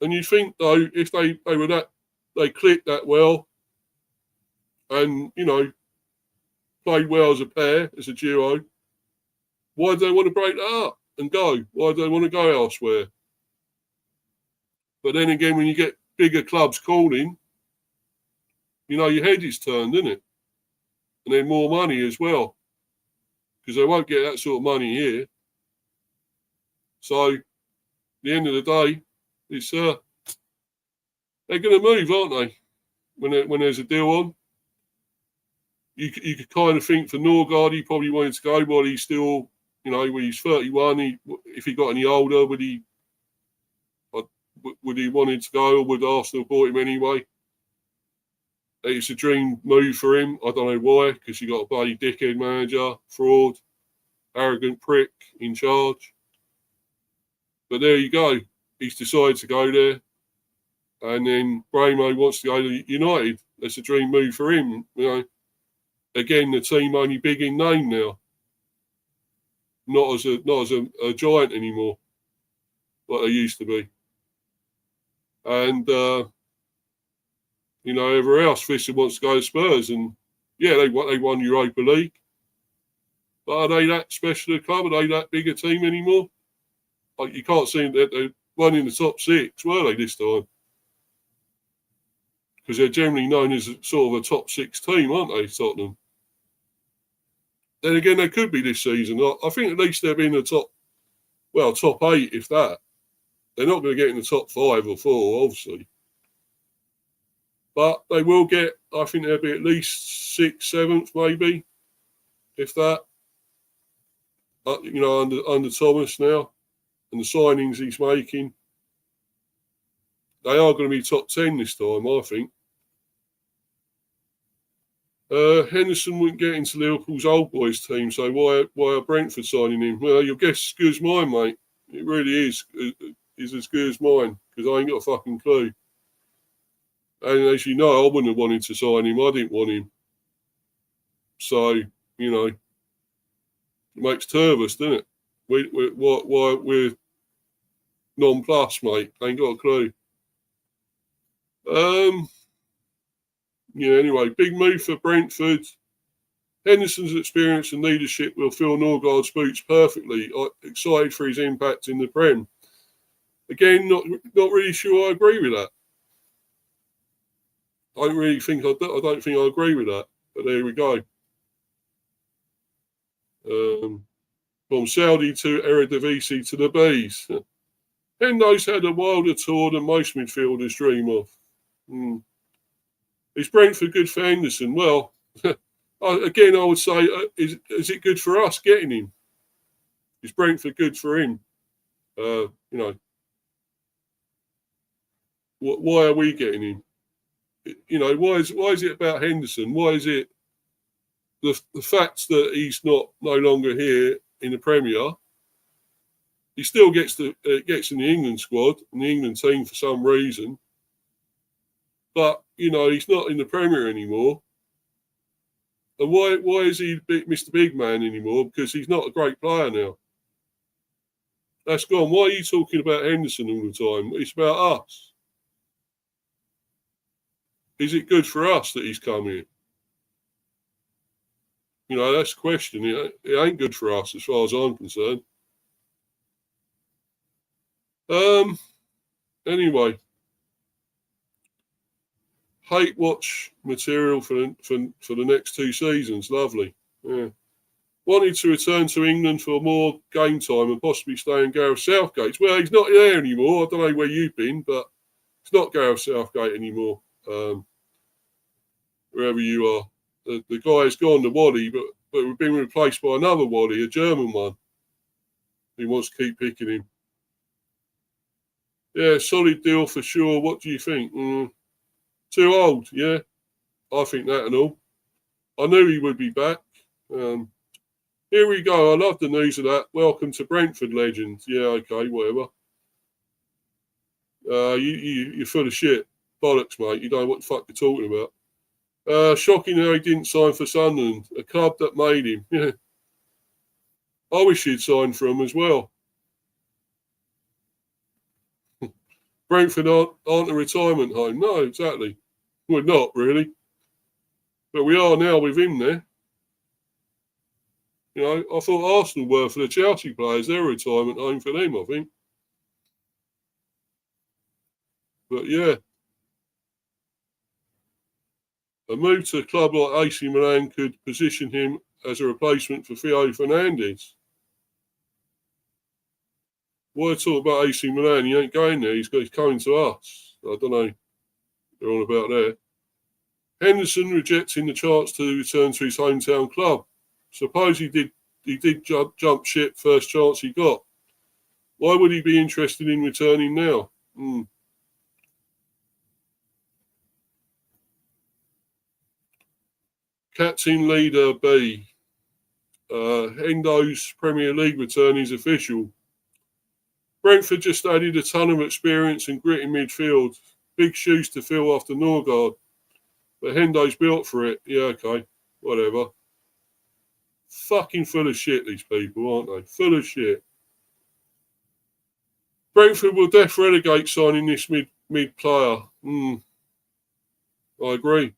Speaker 1: And you think, though, if they were that they clicked that well, and played well as a pair, as a duo. Why do they want to break that up and go? Why do they want to go elsewhere? But then again, when you get bigger clubs calling, your head is turned, isn't it? And then more money as well, because they won't get that sort of money here. So, at the end of the day, it's they're going to move, aren't they? When there's a deal on, you could kind of think for Norgarrd, he probably wanted to go while he's still, when he's 31. If he got any older, would he wanted to go, or would Arsenal bought him anyway? It's a dream move for him. I don't know why, because you got a bloody dickhead manager, fraud, arrogant prick in charge. But there you go. He's decided to go there. And then Mbeumo wants to go to United. That's a dream move for him. Again, the team only big in name now. Not as a giant anymore, like they used to be. And everywhere else, Wissa wants to go to Spurs, and they won Europa League. But are they that special a club? Are they that big a team anymore? Like, you can't see that they won in the top 6, were they, this time? Because they're generally known as sort of a top 6 team, aren't they, Tottenham? Then again, they could be this season. I think at least they'll be in the top 8, if that. They're not going to get in the top 5 or 4, obviously. But they will get, I think they'll be at least 6th, 7th, maybe, if that. Under Thomas now, and the signings he's making. They are going to be top 10 this time, I think. Henderson wouldn't get into Liverpool's old boys team, so why are Brentford signing him? Well, your guess is as good as mine, mate. It really is as good as mine, because I ain't got a fucking clue. And as you know, I wouldn't have wanted to sign him. I didn't want him. So, it makes turvous, doesn't it? We're nonplussed, mate. Ain't got a clue. Anyway, big move for Brentford. Henderson's experience and leadership will fill Norgarrd's boots perfectly. Excited for his impact in the Prem. Again, not really sure I agree with that. I don't think I agree with that. But there we go. From Saudi to Eredivisie to the Bees. Hendo's had a wilder tour than most midfielders dream of. Is Brentford good for Henderson? Well, again, I would say, is it good for us getting him? Is Brentford good for him? Why are we getting him? Why is it about Henderson? Why is it the fact that he's no longer here in the Premier? He still gets in the England squad, in the England team for some reason. But, he's not in the Premier anymore. And why is he Mr. Big Man anymore? Because he's not a great player now. That's gone. Why are you talking about Henderson all the time? It's about us. Is it good for us that he's come here? That's the question. It ain't good for us as far as I'm concerned. Anyway. Hate watch material for the next 2 seasons. Lovely. Yeah. Wanted to return to England for more game time and possibly stay in Gareth Southgate. Well, he's not there anymore. I don't know where you've been, but it's not Gareth Southgate anymore. Wherever you are, the guy's gone to Wally, but we've been replaced by another Wally, a German one. He wants to keep picking him. Yeah, solid deal for sure. What do you think? Too old, yeah. I think that and all. I knew he would be back. Here we go. I love the news of that. Welcome to Brentford, legend. Yeah, okay, whatever. You're full of shit. Bollocks, mate. You don't know what the fuck you're talking about. Shocking how he didn't sign for Sunderland, a club that made him. Yeah. I wish he'd signed for him as well. Brentford aren't a retirement home. No, exactly. We're not really. But we are now with him there. You know, I thought Arsenal were for the Chelsea players. Their retirement home for them, I think. But yeah. A move to a club like AC Milan could position him as a replacement for Theo Fernandes. Why talk about AC Milan? He ain't going there. He's coming to us. I don't know. They're all about there. Henderson rejecting the chance to return to his hometown club. Suppose he did jump ship first chance he got. Why would he be interested in returning now? Captain Leader B. Hendo's Premier League return is official. Brentford just added a ton of experience and grit in midfield. Big shoes to fill after Norgarrd. But Hendo's built for it. Yeah, okay. Whatever. Fucking full of shit, these people, aren't they? Full of shit. Brentford will def relegate signing this mid player. I agree.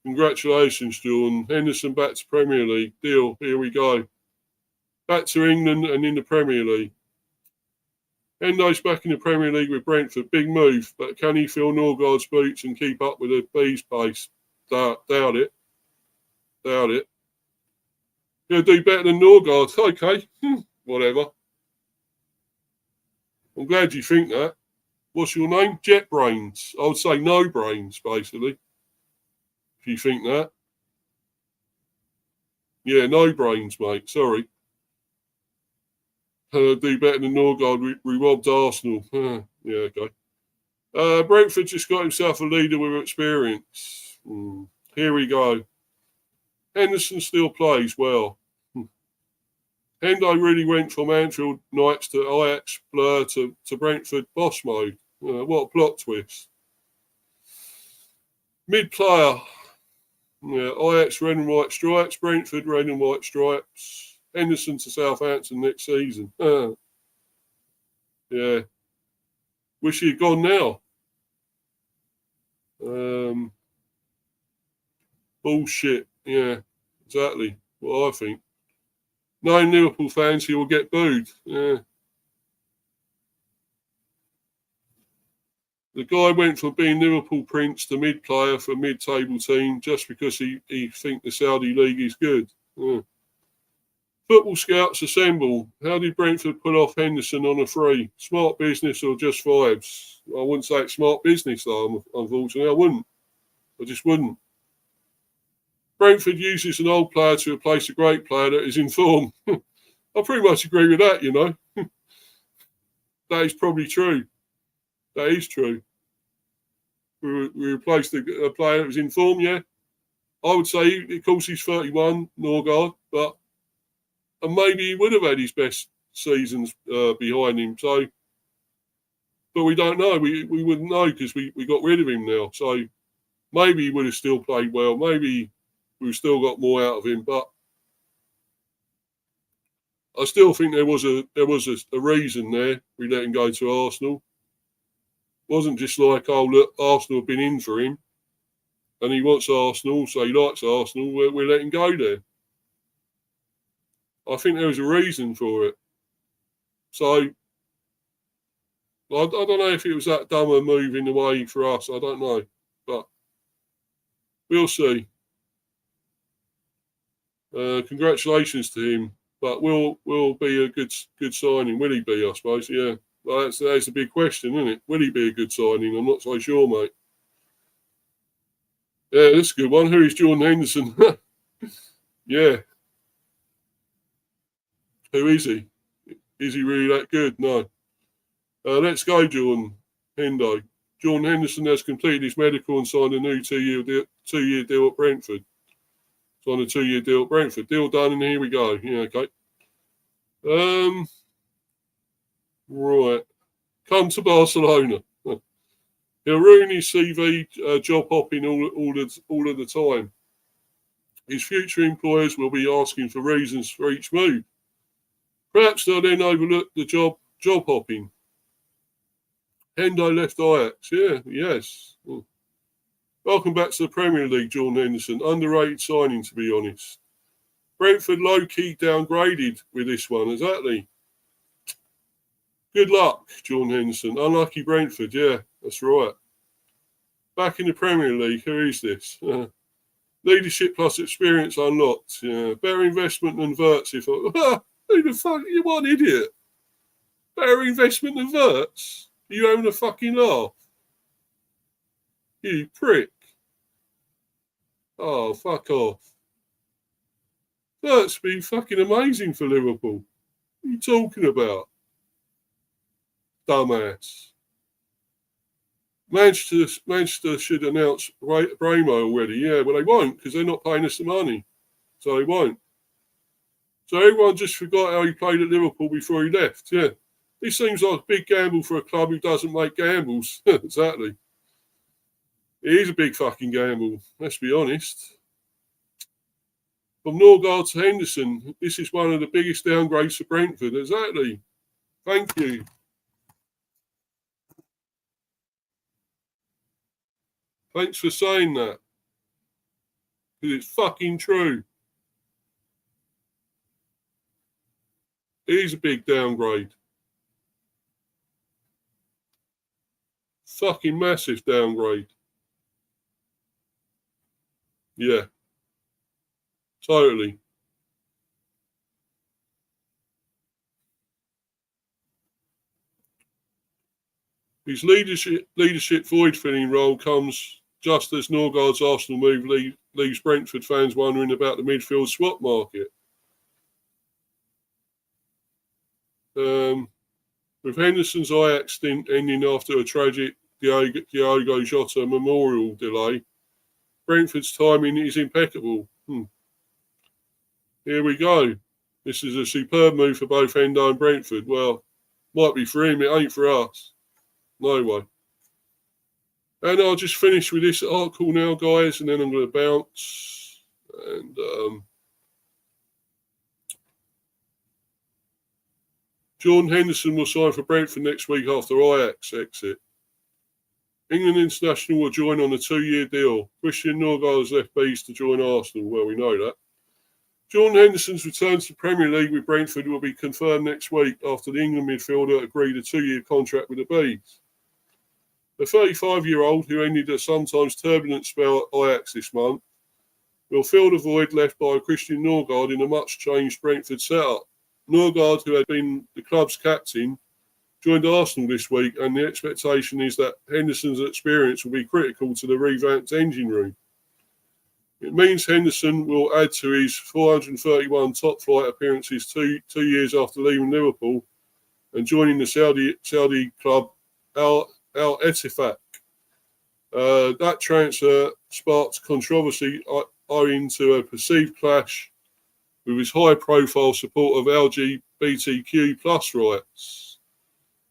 Speaker 1: Congratulations, Jordan. Henderson back to Premier League. Deal. Here we go. Back to England and in the Premier League. Hendo's back in the Premier League with Brentford. Big move, but can he fill Norgarrd's boots and keep up with the Bees' pace? Doubt it. He'll do better than Norgarrd. Okay. Whatever. I'm glad you think that. What's your name? Jet Brains. I would say no brains, basically. If you think that. Yeah, no brains, mate. Sorry. Do better than Norgarrd. We robbed Arsenal. Yeah, okay. Brentford just got himself a leader with experience. Here we go. Henderson still plays well. Hendo really went from Anfield Knights to Ajax Blur to Brentford boss mode. What a plot twist. Mid-player. Yeah, Ajax red and white stripes. Brentford red and white stripes. Henderson to Southampton next season. Yeah. Wish he'd gone now. Bullshit. Yeah, exactly what I think. Knowing Liverpool fans, he will get booed. Yeah. The guy went from being Liverpool Prince to mid-player for mid-table team just because he think the Saudi League is good. Yeah. Football scouts assemble. How did Brentford pull off Henderson on a free? Smart business or just vibes? I wouldn't say it's smart business, though, unfortunately. I wouldn't. I just wouldn't. Brentford uses an old player to replace a great player that is in form. I pretty much agree with that, you know. That is probably true. That is true. We replaced a player that was in form, yeah. I would say, of course, he's 31, Norgarrd, but and maybe he would have had his best seasons behind him. So, but we don't know. We wouldn't know because we got rid of him now. So maybe he would have still played well. Maybe we've still got more out of him. But I still think there was a reason there. We let him go to Arsenal. It wasn't just like, oh look, Arsenal have been in for him, and he wants Arsenal, so he likes Arsenal. We're letting go there. I think there was a reason for it. So I don't know if it was that dumb a move in the way for us. I don't know, but we'll see. Congratulations to him, but will be a good signing? Will he be? I suppose. Yeah. Well, that's a big question, isn't it? Will he be a good signing? I'm not so sure, mate. Yeah, that's a good one. Who is Jordan Henderson? Yeah. Who is he? Is he really that good? No. Let's go, Jordan Hendo. Jordan Henderson has completed his medical and signed a new two-year deal at Brentford. Signed a 2-year deal at Brentford. Deal done, and here we go. Yeah, okay. Right. Come to Barcelona. He'll ruin his CV job hopping all of the time. His future employers will be asking for reasons for each move. Perhaps they'll then overlook the job hopping. Hendo left Ajax. Yeah, yes. Welcome back to the Premier League, Jordan Henderson. Underrated signing, to be honest. Brentford low-key downgraded with this one, exactly. Good luck, Jordan Henderson. Unlucky Brentford, yeah, that's right. Back in the Premier League, who is this? Leadership plus experience unlocked. Yeah. Better investment than Wirtz. If who the fuck? You what an idiot. Better investment than Wirtz? Are you having a fucking laugh? You prick. Oh, fuck off. Wirtz been fucking amazing for Liverpool. What are you talking about? Dumbass. Manchester should announce Mbeumo already. Yeah, but they won't because they're not paying us the money. So they won't. So everyone just forgot how he played at Liverpool before he left. Yeah. This seems like a big gamble for a club who doesn't make gambles. Exactly. It is a big fucking gamble, let's be honest. From Norgarrd to Henderson, this is one of the biggest downgrades for Brentford. Exactly. Thank you. Thanks for saying that. Because it's fucking true. It is a big downgrade. Fucking massive downgrade. Yeah. Totally. His leadership void-filling role comes just as Norgarrd's Arsenal move leaves Brentford fans wondering about the midfield swap market. With Henderson's Ajax stint ending after a tragic Diogo Jota memorial delay, Brentford's timing is impeccable. Here we go. This is a superb move for both Hendo and Brentford. Well, might be for him, it ain't for us. No way. And I'll just finish with this article now, guys, and then I'm going to bounce. And Jordan Henderson will sign for Brentford next week after Ajax exit. England international will join on a 2-year deal. Christian Norgarrd has left Bees to join Arsenal. Well, we know that. Jordan Henderson's return to the Premier League with Brentford will be confirmed next week after the England midfielder agreed a 2-year contract with the Bees. The 35-year-old, who ended a sometimes turbulent spell at Ajax this month, will fill the void left by Christian Norgarrd in a much-changed Brentford setup. Norgarrd, who had been the club's captain, joined Arsenal this week, and the expectation is that Henderson's experience will be critical to the revamped engine room. It means Henderson will add to his 431 top-flight appearances two years after leaving Liverpool and joining the Saudi club Al Ettifaq. That transfer sparked controversy owing to a perceived clash with his high-profile support of LGBTQ plus rights.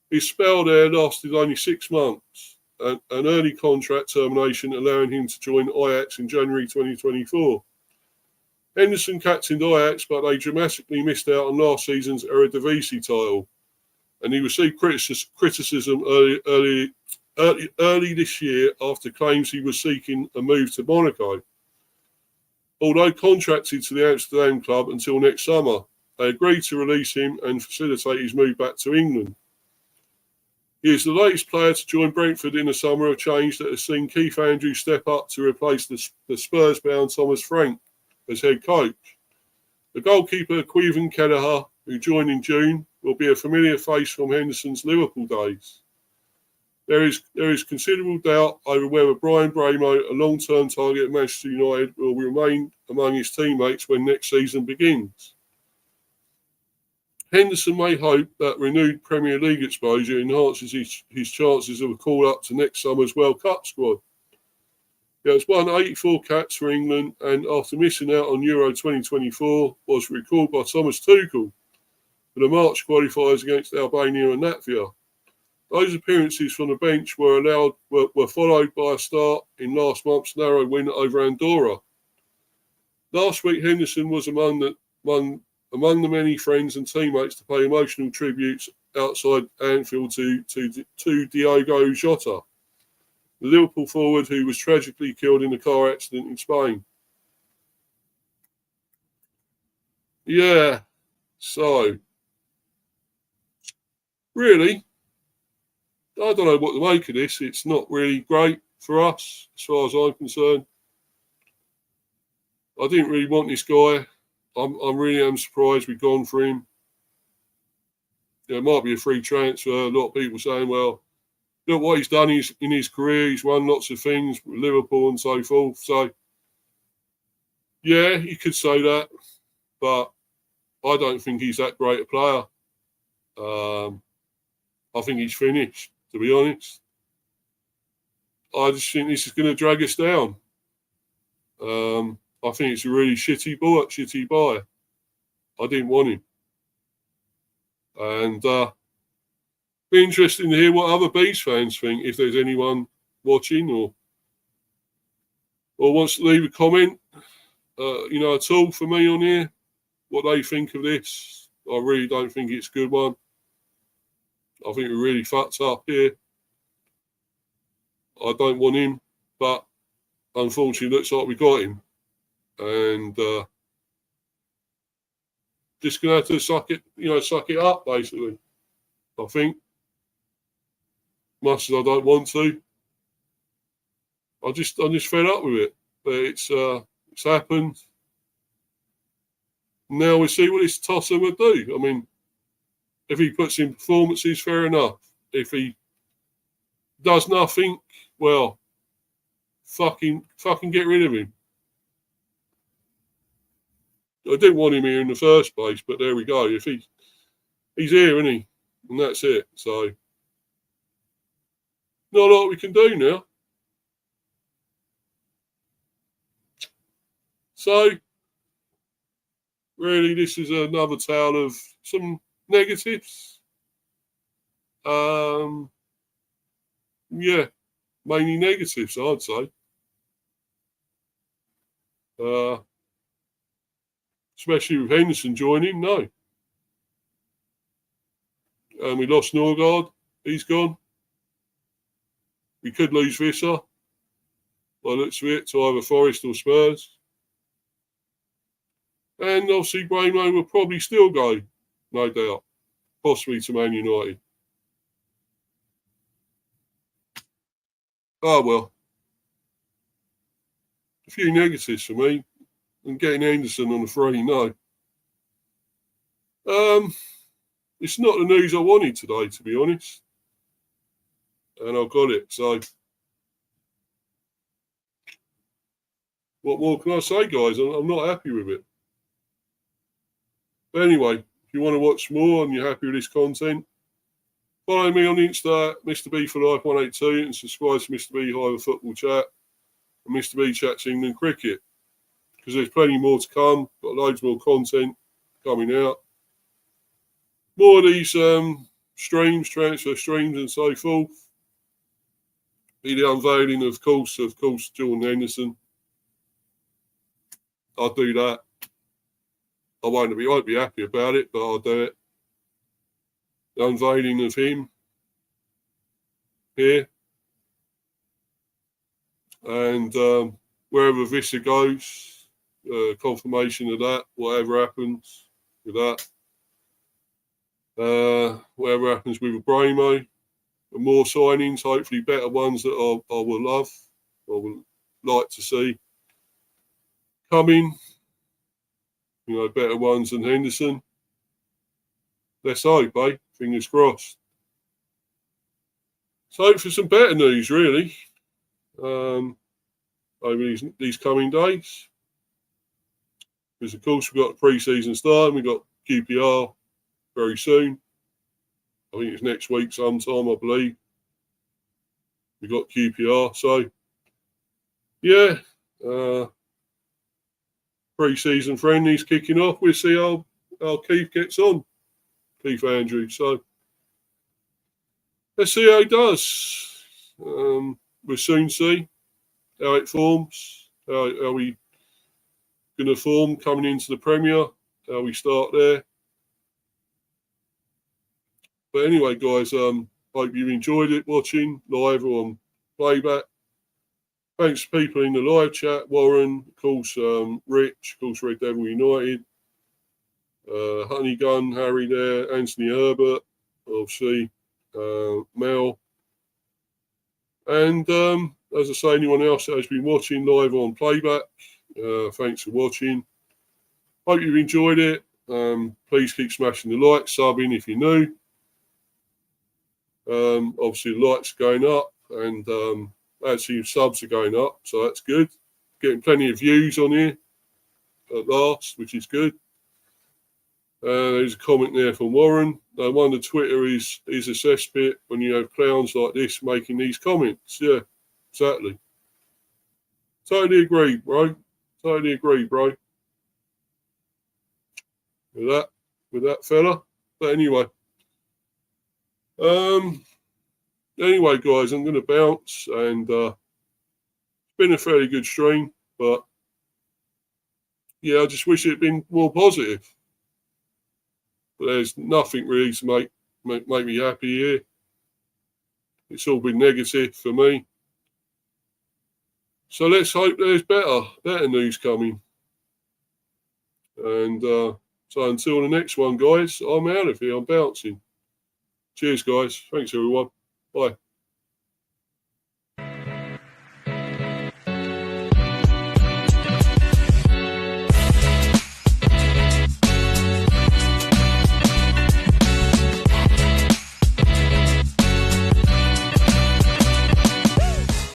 Speaker 1: His spell there lasted only 6 months, an early contract termination allowing him to join Ajax in January 2024. Henderson captained Ajax, but they dramatically missed out on last season's Eredivisie title, and he received criticism early this year after claims he was seeking a move to Monaco. Although contracted to the Amsterdam club until next summer, they agreed to release him and facilitate his move back to England. He is the latest player to join Brentford in a summer of change that has seen Keith Andrews step up to replace the Spurs-bound Thomas Frank as head coach. The goalkeeper, Caoimhin Kelleher, who joined in June, will be a familiar face from Henderson's Liverpool days. There is considerable doubt over whether Brian Mbeumo, a long-term target at Manchester United, will remain among his teammates when next season begins. Henderson may hope that renewed Premier League exposure enhances his chances of a call-up to next summer's World Cup squad. He has won 84 caps for England and, after missing out on Euro 2024, was recalled by Thomas Tuchel for the March qualifiers against Albania and Latvia. Those appearances from the bench were followed by a start in last month's narrow win over Andorra. Last week, Henderson was among the many friends and teammates to pay emotional tributes outside Anfield to Diogo Jota, the Liverpool forward who was tragically killed in a car accident in Spain. Yeah, so really, I don't know what to make of this. It's not really great for us, as far as I'm concerned. I didn't really want this guy. I'm really am surprised we've gone for him. It might be a free transfer. A lot of people saying, well, look what he's done in his career. He's won lots of things with Liverpool and so forth. So, yeah, you could say that. But I don't think he's that great a player. I think he's finished, to be honest. I just think this is going to drag us down. I think it's a really shitty buy. I didn't want him. And be interesting to hear what other Bees fans think, if there's anyone watching or wants to leave a comment, at all for me on here, what they think of this. I really don't think it's a good one. I think we're really fucked up here. I don't want him, but unfortunately, looks like we got him. And just going to have to suck it up, basically. I think. Much as I don't want to. I'm just fed up with it. But it's happened. Now we see what this tosser would do. I mean, if he puts in performances, fair enough. If he does nothing, well, fucking get rid of him. I didn't want him here in the first place, but there we go. If he's here, isn't he? And that's it. So, not a lot we can do now. So, really, this is another tale of some negatives. Yeah, mainly negatives, I'd say. Especially with Henderson joining, no. And we lost Norgarrd, he's gone. We could lose Wissa, by the looks of it, to either Forest or Spurs. And obviously Mbeumo will probably still go, no doubt, possibly to Man United. Oh, well. A few negatives for me. And getting Henderson on the free, no. It's not the news I wanted today, to be honest. And I got it, so... What more can I say, guys? I'm not happy with it. But anyway, if you want to watch more and you're happy with this content, follow me on Insta, Mr. B for Life 182, and subscribe to Mr. B Hive Football Chat and Mr. B Chats England Cricket. Because there's plenty more to come. Got loads more content coming out. More of these streams, transfer streams and so forth. Be the unveiling, of course, Jordan Henderson. I'll do that. I won't be happy about it, but I'll do it. The unveiling of him here. And wherever Wissa goes, confirmation of that, whatever happens with that. Whatever happens with Mbeumo. And more signings, hopefully better ones that I will love, I would like to see coming. Better ones than Henderson. Let's hope, eh? Fingers crossed. So for some better news, really, over these coming days. Because, of course, we've got the pre-season starting. We've got QPR very soon. I think it's next week sometime, I believe. We've got QPR. So, yeah, pre-season friendlies kicking off. We'll see how Keith gets on, Keith Andrews. So, let's see how he does. We'll soon see how it forms, how we going to form coming into the Premier, how we start there. But anyway, guys, hope you enjoyed it watching live or on playback. Thanks to people in the live chat, Warren, of course, Rich, of course, Red Devil United, Honey Gun, Harry there, Anthony Herbert, obviously, Mel. And as I say, anyone else that has been watching live on playback, thanks for watching. Hope you've enjoyed it. Please keep smashing the like, subbing if you're new. Obviously, the likes are going up, and actually subs are going up, so that's good. Getting plenty of views on here at last, which is good. There's a comment there from Warren. No wonder Twitter is a cesspit when you have clowns like this making these comments. Yeah, exactly. Totally agree, bro. Totally agree, bro. With that fella. But anyway. Anyway, guys, I'm going to bounce, and it's been a fairly good stream, but yeah, I just wish it had been more positive. But there's nothing really to make me happy here. It's all been negative for me. So let's hope there's better news coming. And so until the next one, guys, I'm out of here. I'm bouncing. Cheers, guys. Thanks, everyone. Bye.